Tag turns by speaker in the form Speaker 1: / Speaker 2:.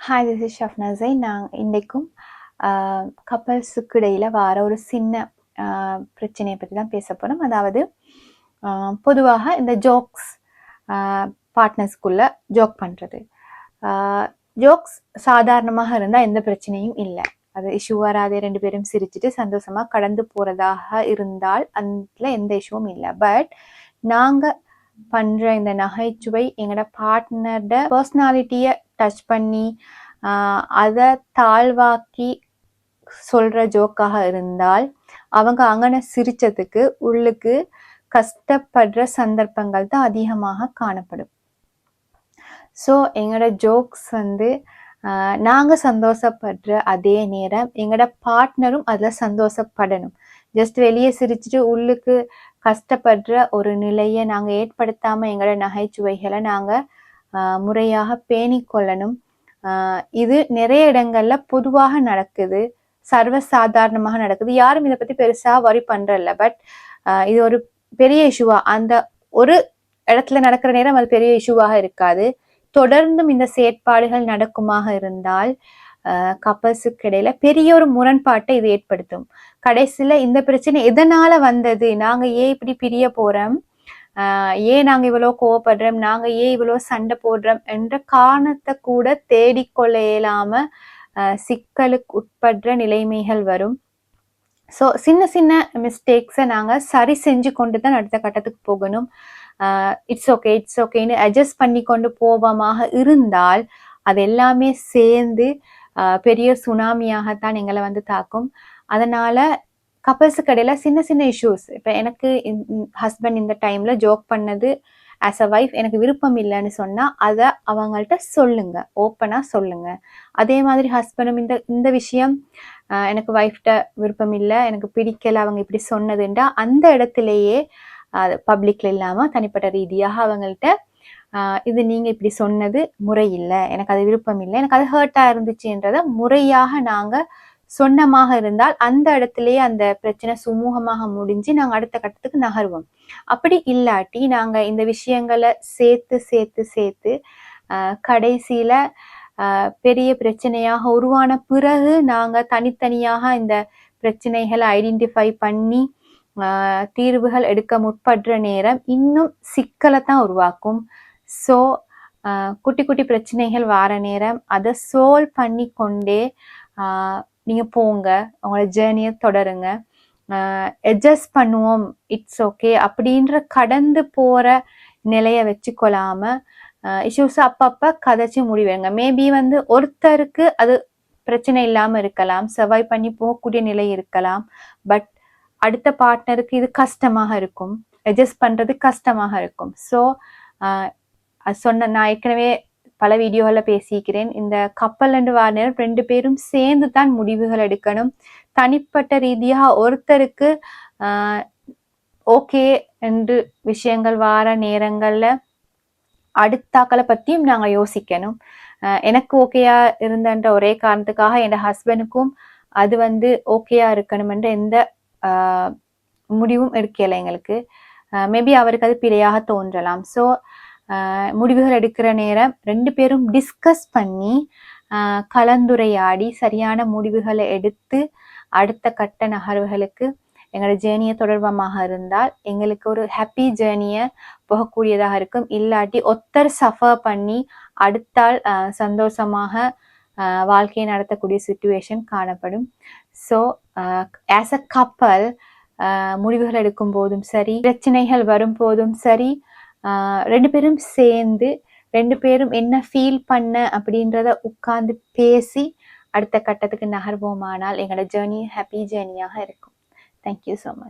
Speaker 1: Hi, this is Shafna Jain. இன்றைக்கும் கப்பல்ஸுக்கு இடையில் வர ஒரு சின்ன பிரச்சனையை பற்றி தான் பேச போகிறோம். அதாவது பொதுவாக இந்த ஜோக்ஸ், பார்ட்னர்ஸ்குள்ளே ஜோக் பண்ணுறது. ஜோக்ஸ் சாதாரணமாக இருந்தால் எந்த பிரச்சனையும் இல்லை, அது இஷ்யூ வராதே, ரெண்டு பேரும் சிரிச்சுட்டு சந்தோஷமாக கடந்து போகிறதாக இருந்தால் அதில் எந்த இஷ்யூவும் இல்லை. பட் நாங்கள் பண்ணுற இந்த நகைச்சுவை எங்களோட பார்ட்னரோட பர்சனாலிட்டியை டச் பண்ணி அதை தாழ்வாக்கி சொல்கிற ஜோக்காக இருந்தால் அவங்க அங்கன சிரிச்சதுக்கு உள்ளுக்கு கஷ்டப்படுற சந்தர்ப்பங்கள் தான் அதிகமாக காணப்படும். ஸோ எங்களோட ஜோக்ஸ் நாங்கள் சந்தோஷப்படுற அதே நேரம் எங்களோட பார்ட்னரும் அதில் சந்தோஷப்படணும். ஜஸ்ட் வெளியே சிரிச்சுட்டு உள்ளுக்கு கஷ்டப்படுற ஒரு நிலையை நாங்கள் ஏற்படுத்தாமல் எங்களோட நகைச்சுவைகளை நாங்கள் முறையாக பேணிக்கொள்ளணும். இது நிறைய இடங்கள்ல பொதுவாக நடக்குது, சர்வசாதாரணமாக நடக்குது. யாரும் இதை பற்றி பெருசாக வரி பண்றதில்ல. பட் இது ஒரு பெரிய இஷ்யூவா அந்த ஒரு இடத்துல நடக்கிற நேரம் அது பெரிய இஷ்யூவாக இருக்காது. தொடர்ந்தும் இந்த செயற்பாடுகள் நடக்குமாக இருந்தால் கப்பல்ஸுக்கு இடையில பெரிய ஒரு முரண்பாட்டை இது ஏற்படுத்தும். கடைசியில இந்த பிரச்சனை எதனால வந்தது, நாங்க ஏன் இப்படி பிரிய போறோம், ஏன் நாங்க இவ்வளோ கோவப்படுறோம், நாங்க ஏன் இவ்வளோ சண்டை போடுறோம் என்ற காரணத்தை கூட தேடிக்கொள்ள இயலாம சிக்கலுக்கு உட்படுற நிலைமைகள் வரும். ஸோ சின்ன சின்ன மிஸ்டேக்ஸை நாங்கள் சரி செஞ்சு கொண்டு தான் அடுத்த கட்டத்துக்கு போகணும். இட்ஸ் ஓகேன்னு அட்ஜஸ்ட் பண்ணி கொண்டு போவோமாக இருந்தால் அது எல்லாமே சேர்ந்து பெரிய சுனாமியாகத்தான் எங்களை தாக்கும். அதனால கப்பல்ஸுக்கு இடையில சின்ன சின்ன இஷ்யூஸ், இப்போ எனக்கு ஹஸ்பண்ட் இந்த டைம்ல ஜோக் பண்ணது ஆஸ் அ ஒய்ஃப் எனக்கு விருப்பம் இல்லைன்னு சொன்னா அதை அவங்கள்ட்ட சொல்லுங்க, ஓப்பனா சொல்லுங்க. அதே மாதிரி ஹஸ்பண்டும் இந்த விஷயம் எனக்கு ஒய்ஃப்ட விருப்பம் இல்லை, எனக்கு பிடிக்கல அவங்க இப்படி சொன்னதுண்டா அந்த இடத்துலயே பப்ளிக்ல இல்லாம தனிப்பட்ட ரீதியாக அவங்கள்ட்ட இது நீங்க இப்படி சொன்னது முறை இல்லை, எனக்கு அது விருப்பம் இல்லை, எனக்கு அது ஹர்ட்டா இருந்துச்சுன்றத முறையாக நாங்க சொன்னமாக இருந்தால் அந்த இடத்துலயே அந்த பிரச்சனை சுமூகமாக முடிஞ்சு நாங்க அடுத்த கட்டத்துக்கு நகர்வோம். அப்படி இல்லாட்டி நாங்க இந்த விஷயங்களை சேர்த்து சேர்த்து சேர்த்து கடைசியில பெரிய பிரச்சனையாக உருவான பிறகு நாங்க தனித்தனியாக இந்த பிரச்சனைகளை ஐடென்டிஃபை பண்ணி தீர்வுகள் எடுக்க முற்படுற நேரம் இன்னும் சிக்கலை தான் உருவாக்கும். ஸோ குட்டி குட்டி பிரச்சனைகள் வார நேரம் அதை சால்வ் பண்ணி கொண்டே நீங்க போங்க, உங்களோட ஜேர்னியை தொடருங்க. அட்ஜஸ்ட் பண்ணுவோம், இட்ஸ் ஓகே அப்படின்ற கடந்து போற நிலையை வச்சுக்கொள்ளாம இஷ்யூஸ் அப்பப்ப கதைச்சு முடிவுங்க. மேபி ஒருத்தருக்கு அது பிரச்சனை இல்லாம இருக்கலாம், சர்வை பண்ணி போகக்கூடிய நிலை இருக்கலாம். பட் அடுத்த பார்ட்னருக்கு இது கஷ்டமாக இருக்கும், அட்ஜஸ்ட் பண்றது கஷ்டமாக இருக்கும். ஸோ நான் ஏற்கனவே பல வீடியோவில் பேசிக்கிறேன், இந்த கப்பல் வார நேரம் ரெண்டு பேரும் சேர்ந்து தான் முடிவுகள் எடுக்கணும். தனிப்பட்ட ரீதியாக ஒருத்தருக்கு ஓகே என்று விஷயங்கள் வார நேரங்கள்ல அடுத்தாக்களை பற்றியும் நாங்கள் யோசிக்கணும். எனக்கு ஓகேயா இருந்தன்ற ஒரே காரணத்துக்காக என் ஹஸ்பண்டுக்கும் அது ஓகேயா இருக்கணும்ன்ற எந்த முடிவும் எடுக்கலை எங்களுக்கு. மேபி அவருக்கு அது பிழையாக தோன்றலாம். ஸோ முடிவுகள் எடுக்கிற நேரம் ரெண்டு பேரும் டிஸ்கஸ் பண்ணி கலந்துரையாடி சரியான முடிவுகளை எடுத்து அடுத்த கட்ட நகர்வுகளுக்கு எங்களோட ஜேர்னியை தொடர்பமாக இருந்தால் எங்களுக்கு ஒரு ஹாப்பி ஜேர்னியை போகக்கூடியதாக இருக்கும். இல்லாட்டி ஒருத்தர் சஃபர் பண்ணி அடுத்தால் சந்தோஷமாக வாழ்க்கையை நடத்தக்கூடிய சிச்சுவேஷன் காணப்படும். ஸோ ஆஸ் அ கப்பல் முடிவுகள் எடுக்கும் போதும் சரி, பிரச்சனைகள் வரும் போதும் சரி, ரெண்டு பேரும் சேர்ந்து ரெண்டு பேரும் என்ன ஃபீல் பண்ண அப்படின்றத உட்கார்ந்து பேசி அடுத்த கட்டத்துக்கு நகர்வோமானால் எங்களோட ஜேர்னி ஹாப்பி ஜேர்னியாக இருக்கும். Thank you so much.